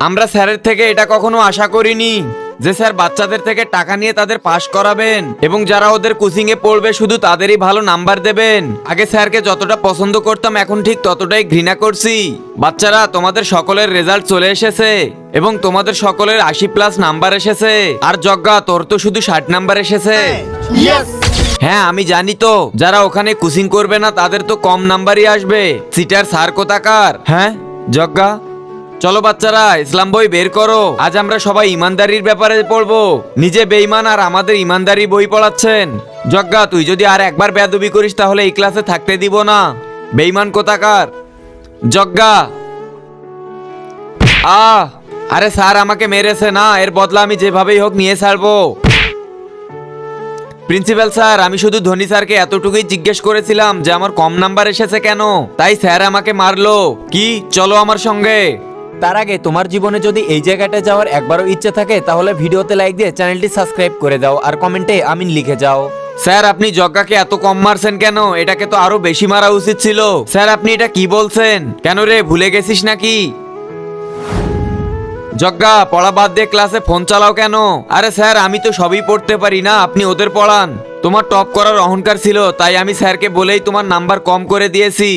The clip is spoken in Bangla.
আমরা স্যারের থেকে এটা কখনো আশা করিনি যে স্যার বাচ্চাদের থেকে টাকা নিয়ে তাদের পাশ করাবেন এবং যারা ওদের কোচিং এ পড়বে শুধু তাদেরই ভালো নাম্বার দেবেন। আগে স্যারকে যতটা পছন্দ করতাম এখন ঠিক ততটাই ঘৃণা করছি। বাচ্চারা, তোমাদের সকলের রেজাল্ট চলে এসেছে এবং তোমাদের সকলের 80+ নাম্বার এসেছে। আর যজ্ঞা, তোর তো শুধু 60 নাম্বার এসেছে। হ্যাঁ আমি জানি তো, যারা ওখানে কোচিং করবে না তাদের তো কম নাম্বারই আসবে। সিটার স্যার কোথাকার। হ্যাঁ যজ্ঞা, চলো বাচ্চারা ইসলাম বই বের করো। আজ আমরা সবাই ইমানদারির ব্যাপারে পড়বো। নিজে বেঈমান আর আমাদের ইমানদারি বই পড়াচ্ছেন। যজ্ঞা, তুই যদি আর একবার বেয়াদবি করিস তাহলে এই ক্লাসে থাকতে দিব না। বেঈমান কোথাকার। যজ্ঞা, আরে স্যার আমাকে মেরেছে না, এর বদলা আমি যেভাবেই হোক নিয়ে ছাড়বো। প্রিন্সিপাল স্যার, আমি শুধু ধনী স্যারকে এতটুকুই জিজ্ঞেস করেছিলাম যে আমার কম নাম্বার এসেছে কেন, তাই স্যার আমাকে মারলো। কি, চলো আমার সঙ্গে। তার আগে তোমার জীবনে যদি এই জায়গাটা যাওয়ার একবারও ইচ্ছে থাকে তাহলে ভিডিওতে লাইক দিয়ে চ্যানেলটি সাবস্ক্রাইব করে দাও আর কমেন্টে আমিন লিখে যাও। স্যার আপনি যজ্ঞাকে এত কম মারছেন কেন? এটাকে তো আরো বেশি মারা উচিত ছিল। স্যার আপনি এটা কি বলছেন? কেন রে, ভুলে গেছিস নাকি? যজ্ঞা, পড়া বাদ দিয়ে ক্লাসে ফোন চালাও কেন? আরে স্যার আমি তো সবই পড়তে পারি না, আপনি ওদের পড়ান। তোমার টপ করার অহংকার ছিল তাই আমি স্যারকে বলেই তোমার নাম্বার কম করে দিয়েছি।